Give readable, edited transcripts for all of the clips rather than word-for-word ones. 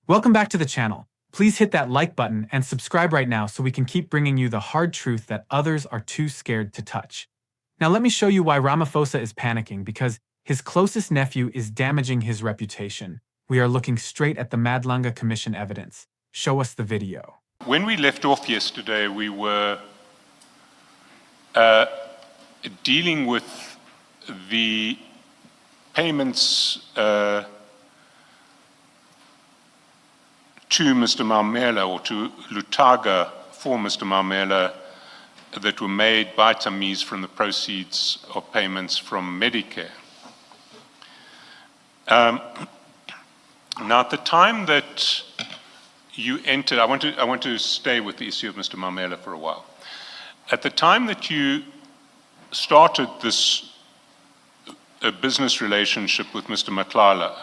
Welcome back to the channel. Please hit that like button and subscribe right now so we can keep bringing you the hard truth that others are too scared to touch. Now let me show you why RAMAPHOSA is panicking, because his closest nephew is damaging his reputation. We are looking straight at the Matlala Commission evidence. Show us the video. When we left off yesterday, we were dealing with the payments to Mr. MAUMELA, or to Lutaga for Mr. MAUMELA, that were made by Tamiz from the proceeds of payments from Medicare. Now, at the time that you entered, I want to stay with the issue of Mr. MAUMELA for a while. At the time that you started this business relationship with Mr. Matlala,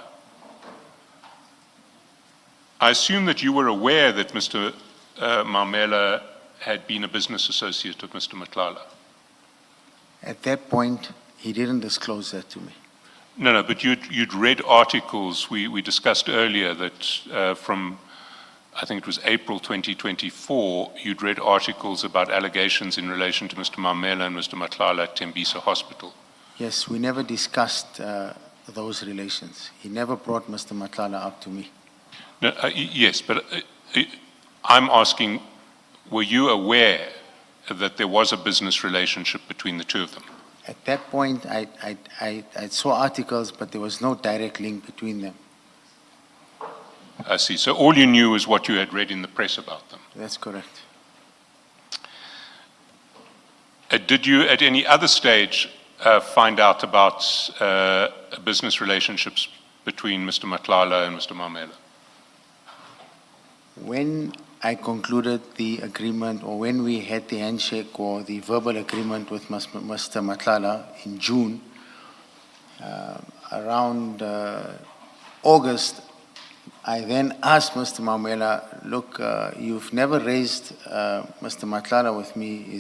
I assume that you were aware that Mr. MAUMELA had been a business associate of Mr. Matlala. At that point, he didn't disclose that to me. No, but you'd read articles. We discussed earlier that from, I think it was April 2024, you'd read articles about allegations in relation to Mr. MAUMELA and Mr. Matlala at Tembisa Hospital. Yes, we never discussed those relations. He never brought Mr. Matlala up to me. No, yes, but I'm asking, were you aware that there was a business relationship between the two of them? At that point, I saw articles, but there was no direct link between them. I see. So all you knew was what you had read in the press about them? That's correct. Did you, at any other stage, find out about business relationships between Mr. Matlala and Mr. MAUMELA? When I concluded the agreement, or when we had the handshake or the verbal agreement with Mr. Matlala in June, around August, I then asked Mr. MAUMELA, look, you've never raised Mr. Matlala with me.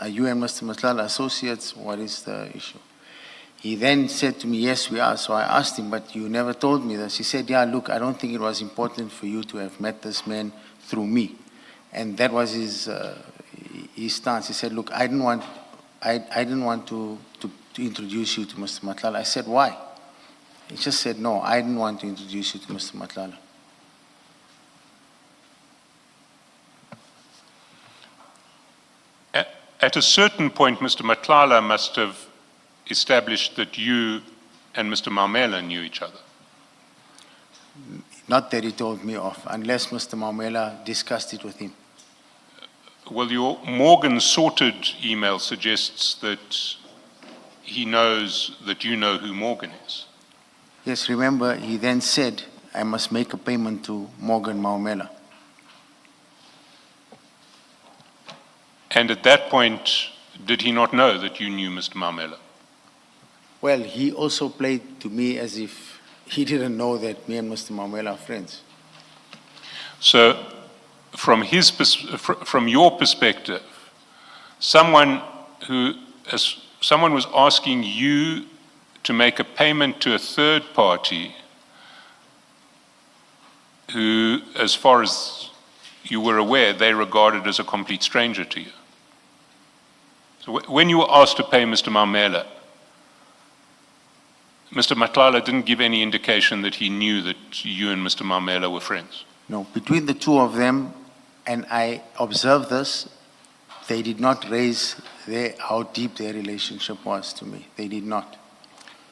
Are you and Mr. Matlala associates? What is the issue? He then said to me, yes, we are. So I asked him, but you never told me this. He said, yeah, look, I don't think it was important for you to have met this man through me. And that was his stance. He said, look, I didn't want to introduce you to Mr. Matlala. I said, why? He just said, no, I didn't want to introduce you to Mr. Matlala. At a certain point, Mr. Matlala must have established that you and Mr. MAUMELA knew each other. Not that he told me of, unless Mr. MAUMELA discussed it with him. Well, your Morgan sorted email suggests that he knows that you know who Morgan is. Yes, remember, he then said, I must make a payment to Morgan MAUMELA. And at that point, did he not know that you knew Mr. MAUMELA? Well, he also played to me as if he didn't know that me and Mr. MAUMELA are friends. So, from your perspective, someone was asking you to make a payment to a third party who, as far as you were aware, they regarded as a complete stranger to you. So when you were asked to pay Mr. MAUMELA, Mr. Matlala didn't give any indication that he knew that you and Mr. MAUMELA were friends? No, between the two of them, and I observed this, they did not raise how deep their relationship was to me. They did not.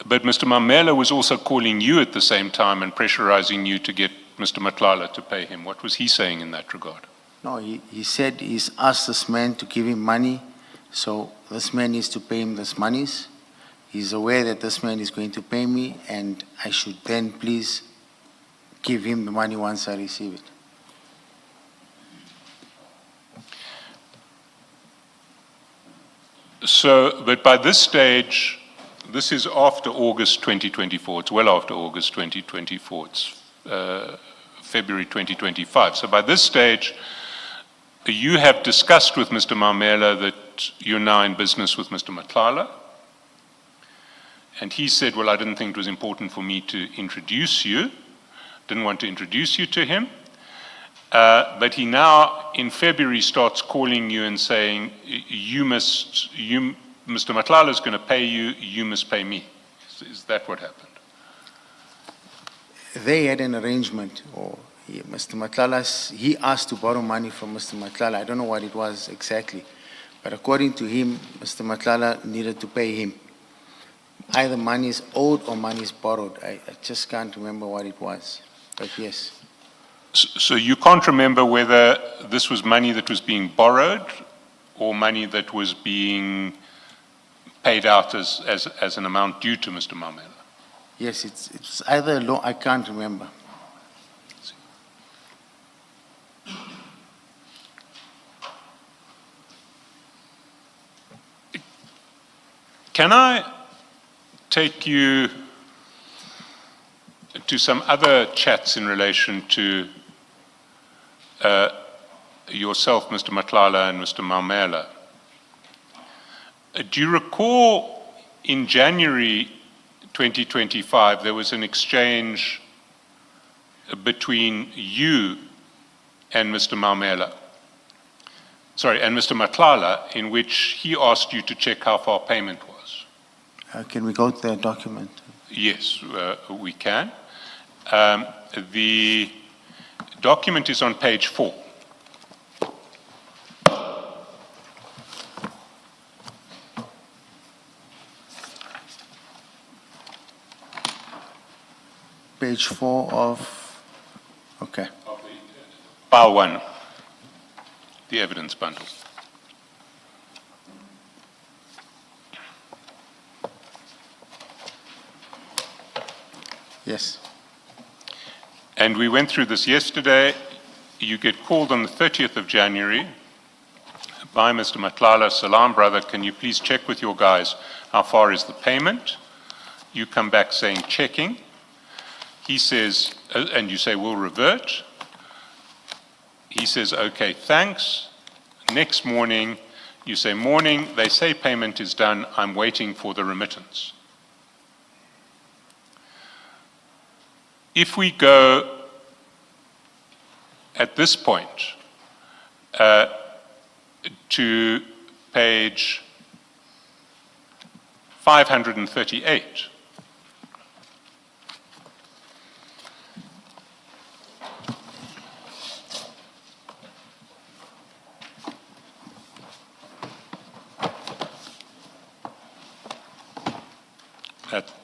But Mr. MAUMELA was also calling you at the same time and pressurizing you to get Mr. Matlala to pay him. What was he saying in that regard? No, he said he's asked this man to give him money, so this man needs to pay him this monies. He's aware that this man is going to pay me, and I should then please give him the money once I receive it. So, but by this stage, this is after August 2024. It's well after August 2024. It's February 2025. So by this stage, you have discussed with Mr. MAUMELA that you're now in business with Mr. Matlala. And he said, well, I didn't think it was important for me to introduce you didn't want to introduce you to him. But he now, in February, starts calling you and saying, Mr. Matlala is going to pay you, you must pay me. Is that what happened? They had an arrangement, or Mr. Matlala, he asked to borrow money from Mr. Matlala. I don't know what it was exactly, but according to him, Mr. Matlala needed to pay him. Either money is owed or money is borrowed. I just can't remember what it was, but yes. So you can't remember whether this was money that was being borrowed or money that was being paid out as an amount due to Mr. MAUMELA? Yes, it's either a loan, I can't remember. Can I take you to some other chats in relation to yourself, Mr. Matlala, and Mr. MAUMELA? Do you recall in January 2025 there was an exchange between you and Mr. MAUMELA? Sorry, and Mr. Matlala, in which he asked you to check how far payment was? Can we go to the document? Yes, we can. The document is on page 4. Page 4 of, okay. File 1, the evidence bundle. Yes. And we went through this yesterday. You get called on the 30th of January by Mr. Matlala, Salam brother, can you please check with your guys how far is the payment? You come back saying checking. He says, and you say we'll revert. He says, okay, thanks. Next morning, you say, morning, they say payment is done, I'm waiting for the remittance. If we go at this point to page 538,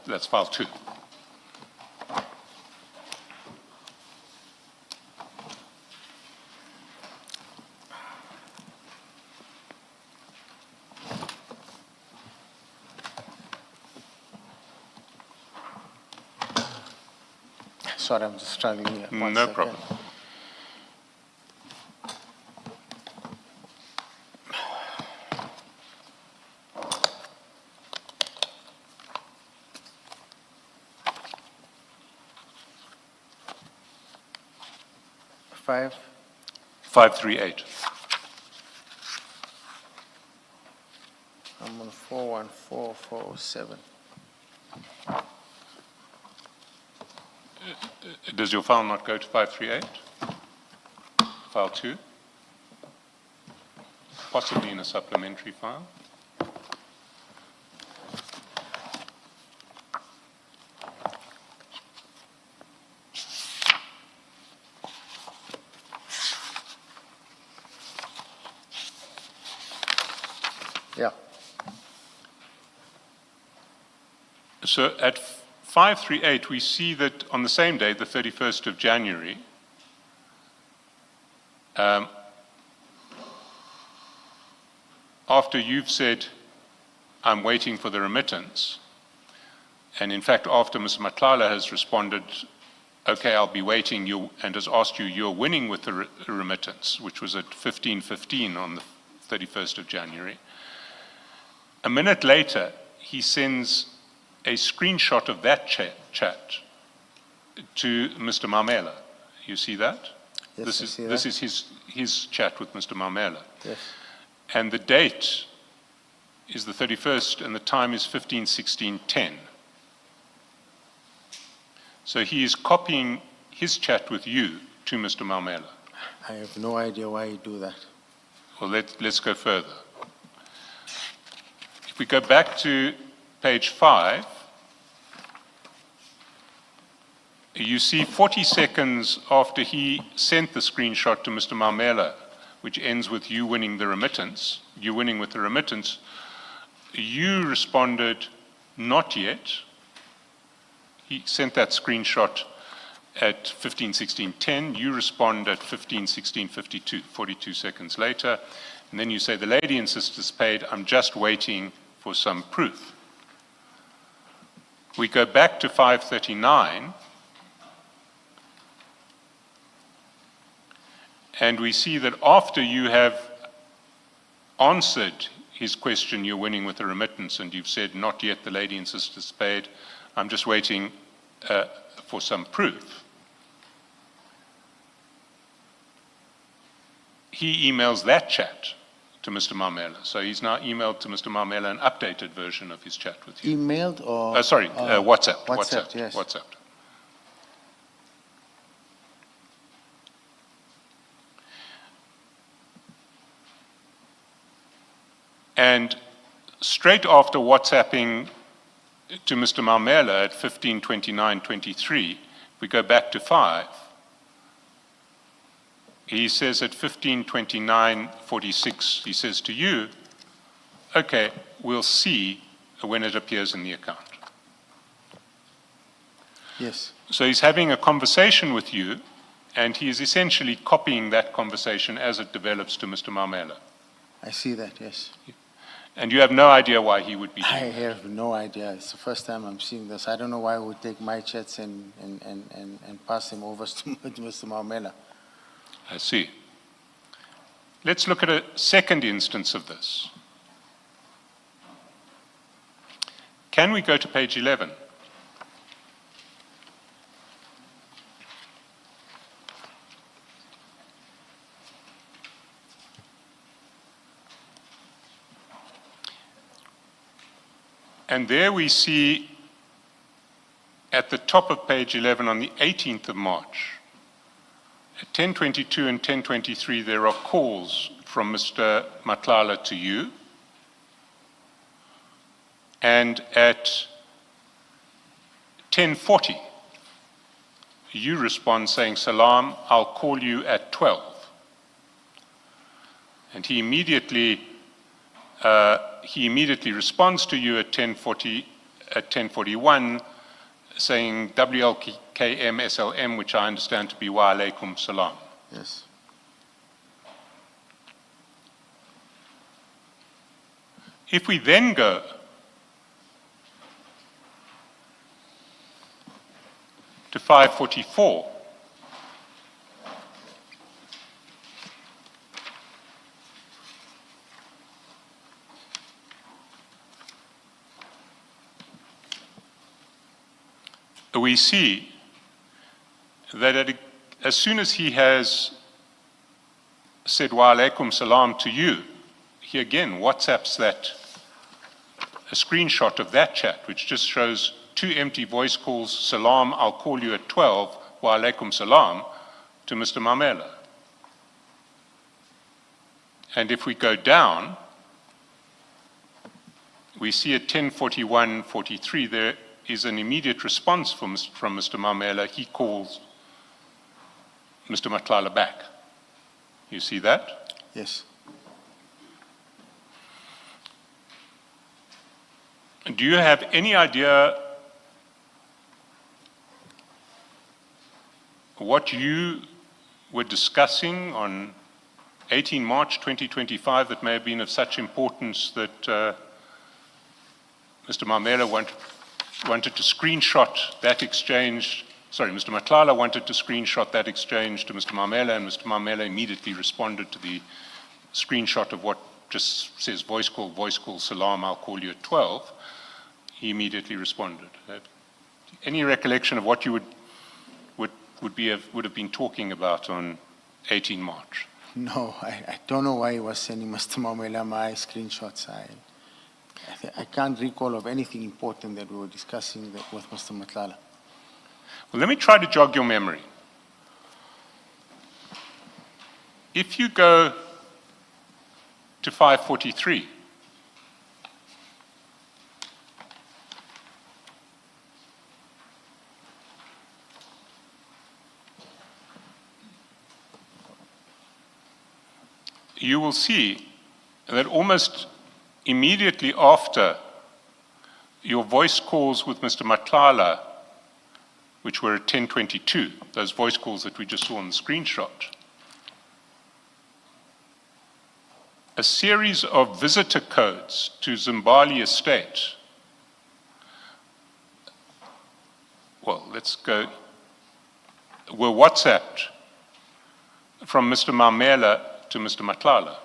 that's file 2. Sorry, I'm just struggling here. No second. problem. Five. 538. I'm on 414407. Does your file not go to 538? File 2? Possibly in a supplementary file? Yeah. So at 538, we see that on the same day, the 31st of January, after you've said, I'm waiting for the remittance, and in fact, after Mr. Matlala has responded, okay, I'll be waiting, and has asked you, you're winning with the remittance, which was at 15:15 on the 31st of January. A minute later, he sends a screenshot of that chat to Mr. MAUMELA. You see that? Yes, This is his chat with Mr. MAUMELA. Yes. And the date is the 31st and the time is 15:16:10. So he is copying his chat with you to Mr. MAUMELA? I have no idea why you do that. Well, let's go further. If we go back to page 5, you see 40 seconds after he sent the screenshot to Mr. MAUMELA, which ends with you winning the remittance, you winning with the remittance, you responded, not yet. He sent that screenshot at 15:16:10. You respond at 15:16:52, 42 seconds later. And then you say, the lady insists it's paid. I'm just waiting for some proof. We go back to 5:39. And we see that after you have answered his question, you're winning with a remittance, and you've said, not yet, the lady insists it's paid. I'm just waiting for some proof. He emails that chat to Mr. MAUMELA. So he's now emailed to Mr. MAUMELA an updated version of his chat with you. Emailed or? WhatsApp. WhatsApp, yes. WhatsApp. And straight after WhatsApping to Mr. MAUMELA at 15:29:23, we go back to 5. He says at 15:29:46, he says to you, okay, we'll see when it appears in the account. Yes. So he's having a conversation with you, and he is essentially copying that conversation as it develops to Mr. MAUMELA. I see that, yes. And you have no idea why he would be I doing that. have no idea. It's the first time I'm seeing this. I don't know why I would take my chats and pass them over to Mr. MAUMELA. I see. Let's look at a second instance of this. Can we go to page 11? And there we see at the top of page 11 on the 18th of March, at 10:22 and 10:23, there are calls from Mr. Matlala to you. And at 10:40, you respond saying, Salam, I'll call you at 12. And he immediately responds to you at 10:41, saying WLKM SLM, which I understand to be Wa Alaikum Salam. Yes. If we then go to 5:44, we see that as soon as he has said Wa Alaikum Salam to you, he again WhatsApps that, a screenshot of that chat, which just shows 2 empty voice calls, Salam, I'll call you at 12, Wa Alaikum Salam, to Mr. MAUMELA. And if we go down, we see at 10:41:43 there is an immediate response from Mr. MAUMELA. He calls Mr. Matlala back. You see that? Yes. Do you have any idea what you were discussing on 18 March 2025 that may have been of such importance that Mr. MAUMELA wanted to screenshot that exchange, Mr. Matlala wanted to screenshot that exchange to Mr. MAUMELA, and Mr. MAUMELA immediately responded to the screenshot of what just says voice call, Salam, I'll call you at 12. He immediately responded. Any recollection of what you would have been talking about on 18 March? No, I don't know why he was sending Mr. MAUMELA my screenshots. I can't recall of anything important that we were discussing with Mr. Matlala. Well, let me try to jog your memory. if you go to 543, you will see that almost immediately after your voice calls with Mr. Matlala, which were at 10:22, those voice calls that we just saw on the screenshot, a series of visitor codes to Zimbali estate, well, let's go, were WhatsApped from Mr. MAUMELA to Mr. Matlala.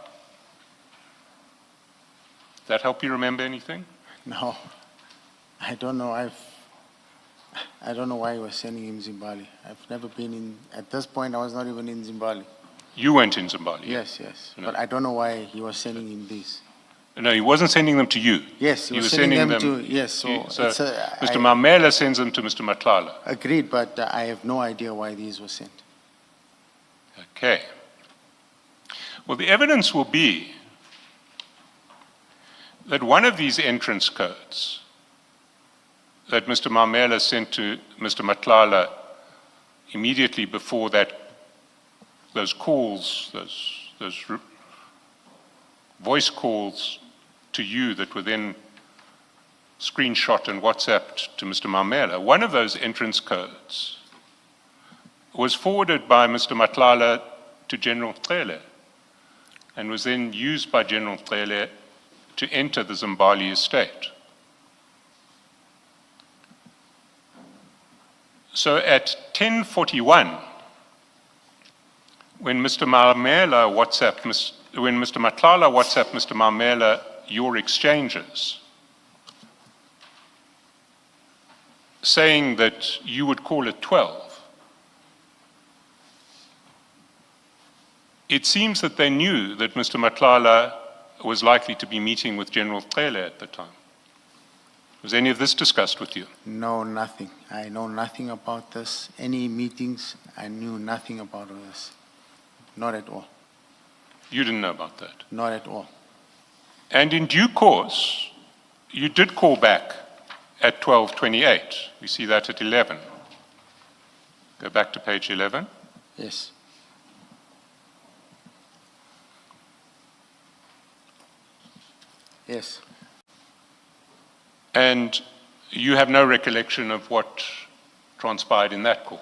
Does that help you remember anything? No, I don't know. I don't know why he was sending him Zimbali. I've never been in, at this point I was not even in Zimbali. You weren't in Zimbali? Yes, yes. No. But I don't know why he was sending him these. No, he wasn't sending them to you. Yes, he was sending them to, yes. So, Mr. MAUMELA sends them to Mr. Matlala. Agreed, but I have no idea why these were sent. Okay. Well, the evidence will be that one of these entrance codes that Mr. MAUMELA sent to Mr. Matlala immediately before that, those calls, those voice calls to you that were then screenshot and WhatsApped to Mr. MAUMELA, one of those entrance codes was forwarded by Mr. Matlala to General Cele and was then used by General Cele to enter the Zimbali estate. So at 10:41, when Mr. MAUMELA WhatsApped, when Mr. Matlala WhatsApped Mr. MAUMELA your exchanges, saying that you would call at 12, it seems that they knew that Mr. Matlala was likely to be meeting with General Cele at the time. Was any of this discussed with you? No, nothing. I know nothing about this. Any meetings, I knew nothing about this. Not at all. You didn't know about that? Not at all. And in due course, you did call back at 12:28. We see that at 11. Go back to page 11. Yes. Yes. And you have no recollection of what transpired in that call?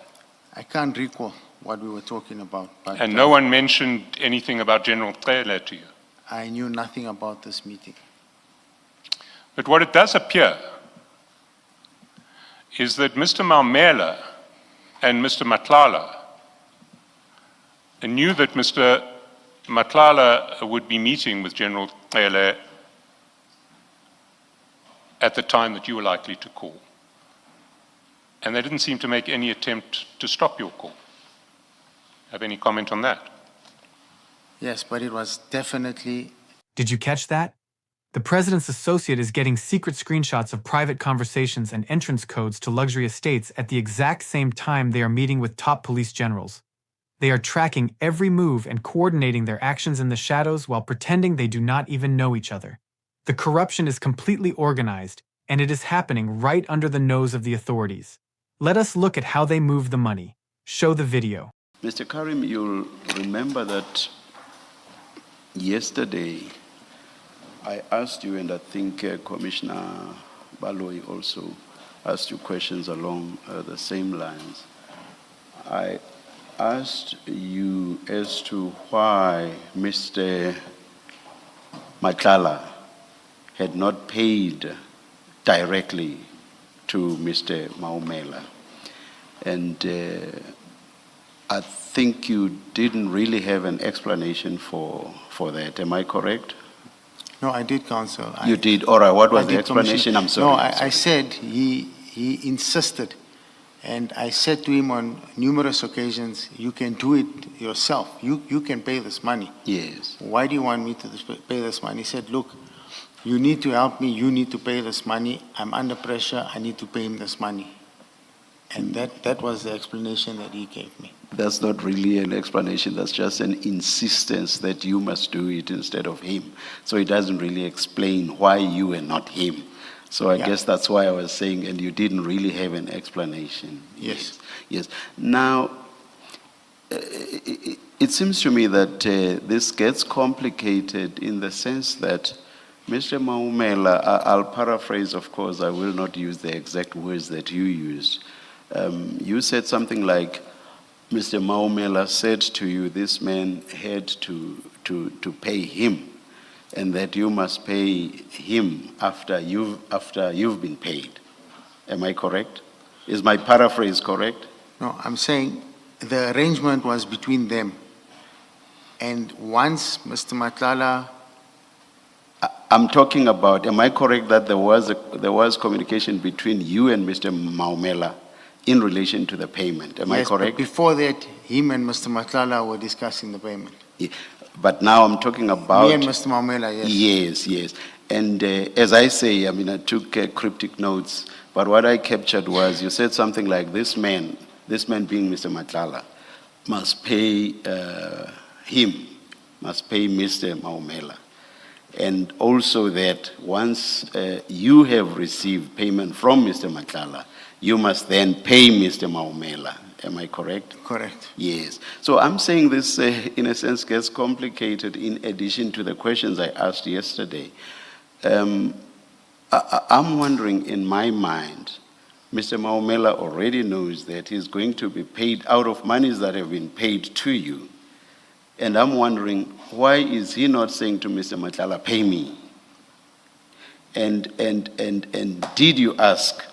I can't recall what we were talking about. But, And no one mentioned anything about General Cele to you? I knew nothing about this meeting. But what it does appear is that Mr. MAUMELA and Mr. Matlala knew that Mr. Matlala would be meeting with General Cele at the time that you were likely to call. And they didn't seem to make any attempt to stop your call. Have any comment on that? Yes, but it was definitely... Did you catch that? The president's associate is getting secret screenshots of private conversations and entrance codes to luxury estates at the exact same time they are meeting with top police generals. They are tracking every move and coordinating their actions in the shadows while pretending they do not even know each other. The corruption is completely organized, and it is happening right under the nose of the authorities. Let us look at how they move the money. Show the video. Mr. Carrim, you'll remember that yesterday I asked you, and I think Commissioner Baloyi also asked you questions along the same lines. I asked you as to why Mr. Matlala had not paid directly to Mr. MAUMELA. And I think you didn't really have an explanation for that. Am I correct? No, I did, Counsel. You did? All right. What was the explanation? I'm sorry. No, I said he insisted. And I said to him on numerous occasions, you can do it yourself. You can pay this money. Yes. Why do you want me to pay this money? He said, look, you need to help me. You need to pay this money. I'm under pressure. I need to pay him this money. And that was the explanation that he gave me. That's not really an explanation, that's just an insistence that you must do it instead of him. So it doesn't really explain why you and not him. So I Yeah. guess that's why I was saying, and you didn't really have an explanation. Yes. Yes. Now, it seems to me that this gets complicated in the sense that Mr. MAUMELA, I'll paraphrase, of course, I will not use the exact words that you used. You said something like, Mr. MAUMELA said to you, this man had to pay him, and that you must pay him after you've been paid. Am I correct? Is my paraphrase correct? No, I'm saying the arrangement was between them. And once Mr. Matlala, I'm talking about, am I correct that there was communication between you and Mr. MAUMELA in relation to the payment? Am I yes, but correct? before that, him and Mr. Matlala were discussing the payment. Yeah. But now I'm talking about... Me and Mr. MAUMELA, yes. Yes, yes. And as I say, I mean, I took cryptic notes, but what I captured was you said something like this man being Mr. Matlala, must pay must pay Mr. MAUMELA. And also that once you have received payment from Mr. Matlala, you must then pay Mr. MAUMELA. Am I correct? Correct. Yes. So I'm saying this, in a sense, gets complicated in addition to the questions I asked yesterday. I'm wondering, in my mind, Mr. MAUMELA already knows that he's going to be paid out of monies that have been paid to you. And I'm wondering, why is he not saying to Mr. Matlala, pay me? And did you ask,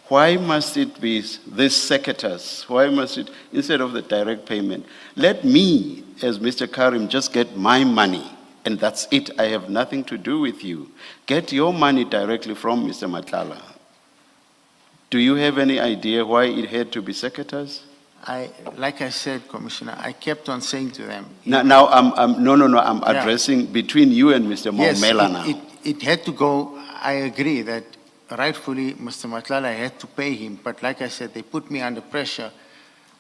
why must it be this secateurs? Why must it, instead of the direct payment, let me, as Mr. Carrim, just get my money, and that's it. I have nothing to do with you. Get your money directly from Mr. Matlala. Do you have any idea why it had to be secateurs? Like I said, Commissioner, I kept on saying to them. Now I'm addressing between you and Mr. MAUMELA now. It had to go. I agree that rightfully Mr. Matlala had to pay him, but like I said, they put me under pressure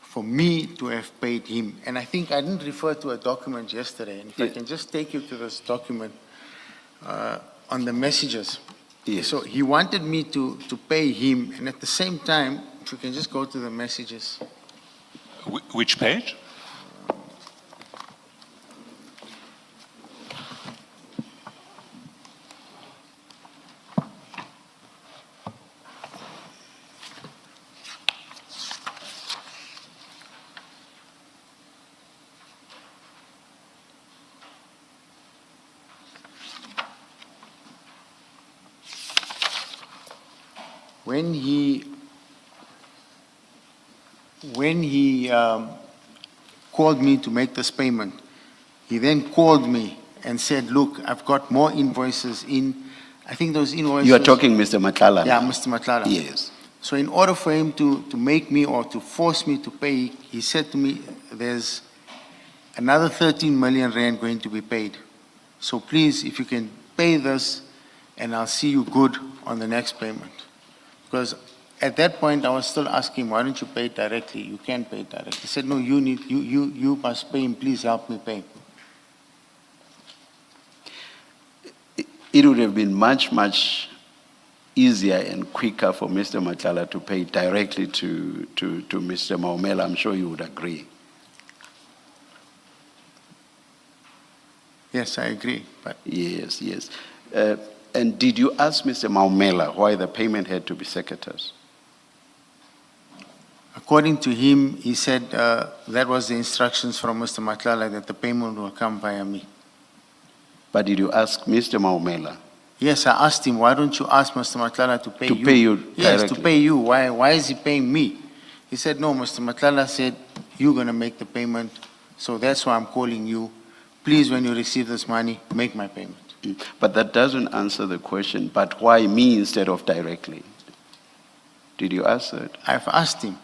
for me to have paid him. And I think I didn't refer to a document yesterday. And if I can just take you to this document on the messages. Yes. So he wanted me to pay him, and at the same time, if you can just go to the messages. Which page? When he called me to make this payment, he then called me and said, look, I've got more invoices in. I think those invoices... You are talking Mr. Matlala? Yeah, now. Mr. Matlala. Yes. So in order for him to make me or to force me to pay, he said to me, there's another 13 million rand going to be paid. So please, if you can pay this, and I'll see you good on the next payment. Because at that point, I was still asking, why don't you pay it directly? You can't pay it directly. He said, no, you must pay him. Please help me pay him. It would have been much, much easier and quicker for Mr. Matlala to pay directly to Mr. MAUMELA. I'm sure you would agree. Yes, I agree. But Yes, yes. And did you ask Mr. MAUMELA why the payment had to be secateurs? according to him, he said that was the instructions from Mr. Matlala that the payment will come via me. But did you ask Mr. MAUMELA? Yes, I asked him, why don't you ask Mr. Matlala to pay you? To pay you Yes, directly. to pay you. Why is he paying me? He said, no, Mr. Matlala said, you're going to make the payment, so that's why I'm calling you. Please, when you receive this money, make my payment. But that doesn't answer the question, but why me instead of directly? Did you ask that? I've asked him.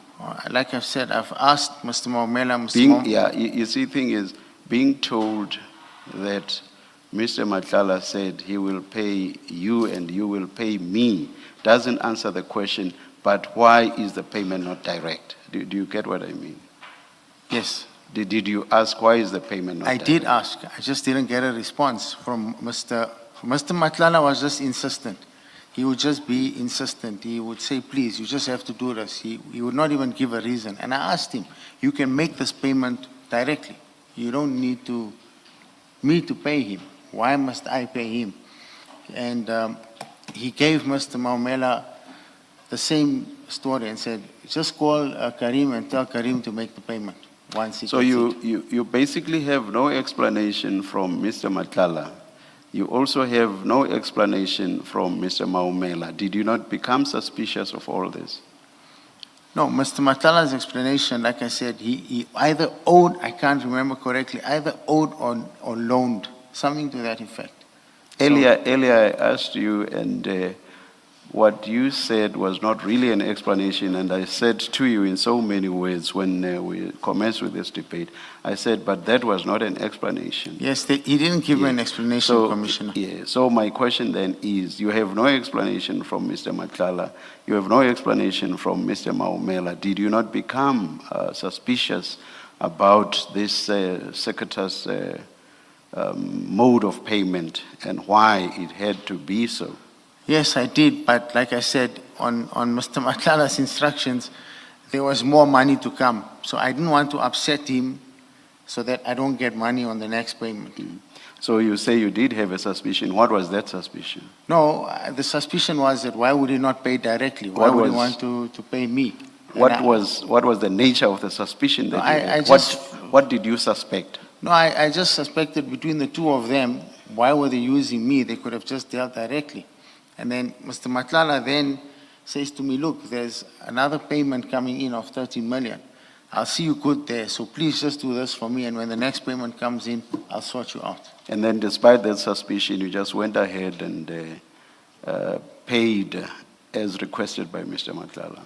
Like I've said, I've asked Mr. MAUMELA, Yeah, you see, thing is, being told that Mr. Matlala said he will pay you and you will pay me doesn't answer the question, but why is the payment not direct? Do you get what I mean? Yes, Did you ask why is the payment not I direct? did ask. I just didn't get a response from Mr. Matlala was just insistent. He would just be insistent. He would say, please, you just have to do this. He would not even give a reason. And I asked him, you can make this payment directly. You don't need me to pay him. Why must I pay him? And he gave Mr. MAUMELA the same story and said, just call Carrim and tell Carrim to make the payment once he So gets it. you basically have no explanation from Mr. Matlala. You also have no explanation from Mr. MAUMELA. Did you not become suspicious of all this? No, Mr. Matlala's explanation, like I said, he either owed, I can't remember correctly, either owed or loaned, something to that effect. Earlier I asked you, and what you said was not really an explanation, and I said to you in so many words when we commenced with this debate, I said, but that was not an explanation. Yes, he didn't give me an explanation, So, Commissioner. yeah, so my question then is, you have no explanation from Mr. Matlala, you have no explanation from Mr. MAUMELA. Did you not become suspicious about this secretar's mode of payment and why it had to be so? Yes, I did, but like I said, on Mr. Matlala's instructions, there was more money to come. So I didn't want to upset him so that I don't get money on the next payment. So you say you did have a suspicion. What was that suspicion? No, the suspicion was that why would he not pay directly? Why would he want to pay me? What was the nature of the suspicion that you had? What did you suspect? No, I just suspected between the two of them, why were they using me? They could have just dealt directly. And then Mr. Matlala then says to me, look, there's another payment coming in of 13 million. I'll see you good there, so please just do this for me, and when the next payment comes in, I'll sort you out. And then despite that suspicion, you just went ahead and paid as requested by Mr. Matlala.